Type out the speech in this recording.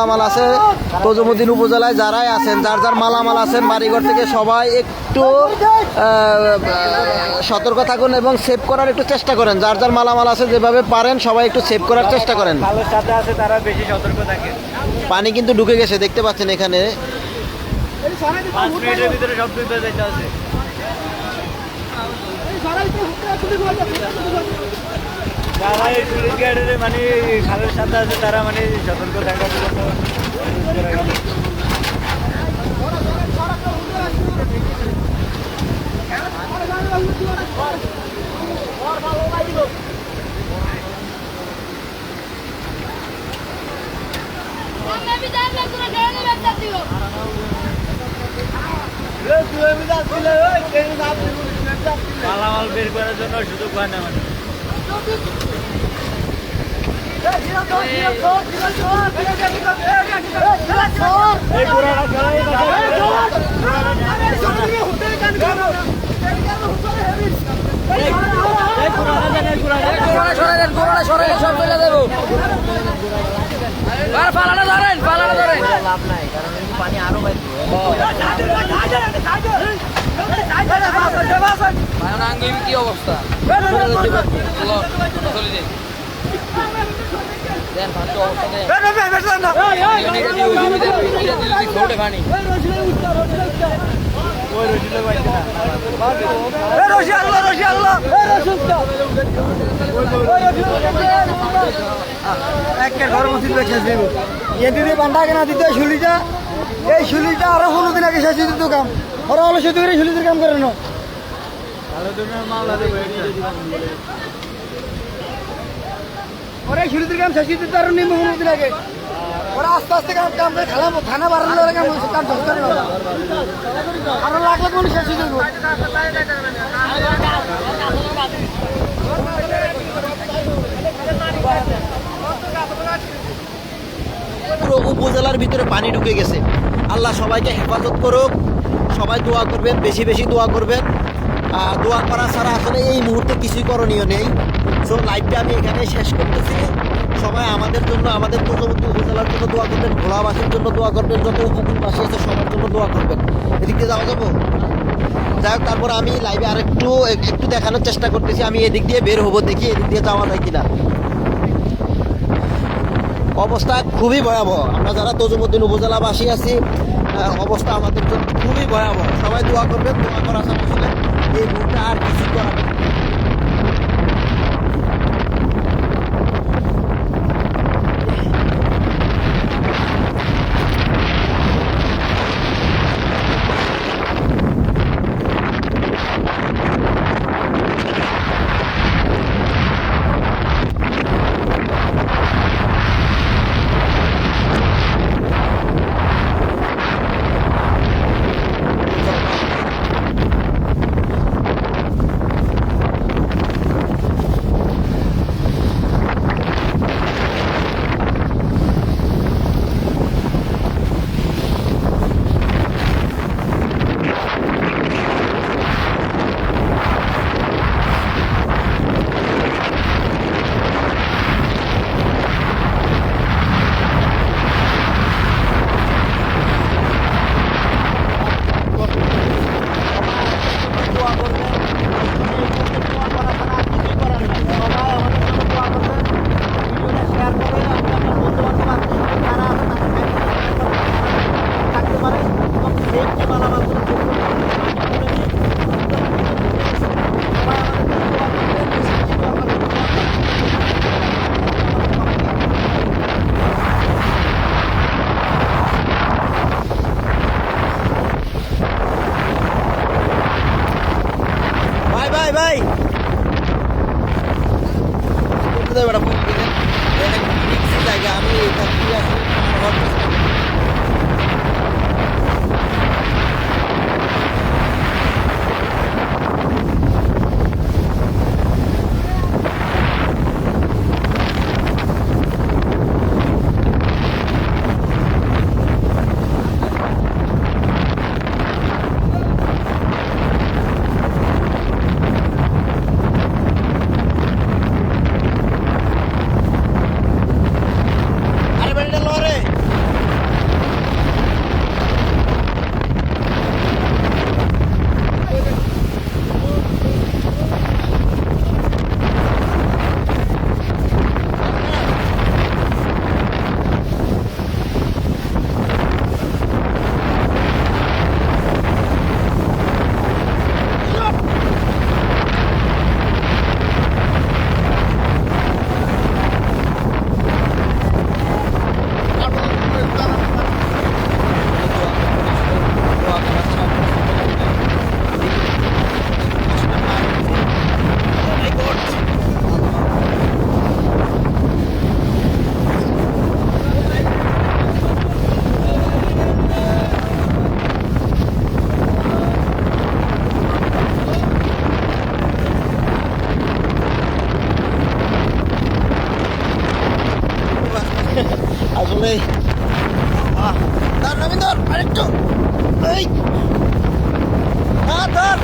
মালামাল আছে তজুমুদ্দিন উপজেলায় যারাই আছেন, যার যার মালামাল আছেন বাড়িঘর থেকে সবাই একটু সতর্ক থাকুন এবং সেভ করার একটু চেষ্টা করেন। যার যার মালামাল আছে যেভাবে পারেন সবাই একটু সেভ করার চেষ্টা করেন। ভালোর সাথে আছে তারা বেশি সতর্ক থাকে। পানি কিন্তু ঢুকে গেছে, দেখতে পাচ্ছেন এখানে। 5 মিনিটের ভিতরে সব দুইটা যেতে আছে। যারা এই টুরিস্ট গাইডের মানে খালের সাথে আছে তারা মানে সতর্ক থাকার জন্য মালামাল বের করার জন্য সুযোগ হয় না মানে। লাভ নাই, কারণ পানি আরো কি অবস্থা বান্ধা কেনা দিতে শুলিটা, এই শুলিটা আরো 15 দিন আগে শেষ দিত কাম, ওরা হলো শুধু করে শুলিদের কাম করে না। ওরা শুলিদের কাম শেষ দিতে আরো নিম্ন 15 দিন আগে, ওরা আস্তে আস্তে কাম কাম করে খালা থানা বাড়ালে ওরা কাম কাম শেষ করে না, আরো লাখ লাখ মানুষ শেষ দিত। পুরো উপজেলার ভিতরে পানি ঢুকে গেছে। আল্লাহ সবাইকে হেফাজত করুক, সবাই দোয়া করবেন, বেশি বেশি দোয়া করবেন। দোয়া করা ছাড়া আসলে এই মুহূর্তে কিছুই করণীয় নেই। সো লাইভটা আমি এখানে শেষ করতেছি। সবাই আমাদের জন্য, আমাদের তজুমুদ্দিন উপজেলার জন্য দোয়া করবেন, ভোলাবাসীর জন্য দোয়া করবেন, যত উপকূলবাসী আছে সবার জন্য দোয়া করবেন। এদিকে যাওয়া যাবো, যাই হোক। তারপর আমি লাইভে একটু দেখানোর চেষ্টা করতেছি আমি এদিক দিয়ে বের হবো, দেখি এদিক দিয়ে যাওয়া যায় কিনা। অবস্থা খুবই ভয়াবহ। আমরা যারা তজুমুদ্দিন উপজেলাবাসী আছি, অবস্থা আমাদের জন্য খুবই ভয়াবহ। সবাই দোয়া করবেন, দোয়া করা ছাড়া আসলে এই মুহূর্তে আর কিছু করার নেই। ধর নবীন ধর আরেকটু এই ধর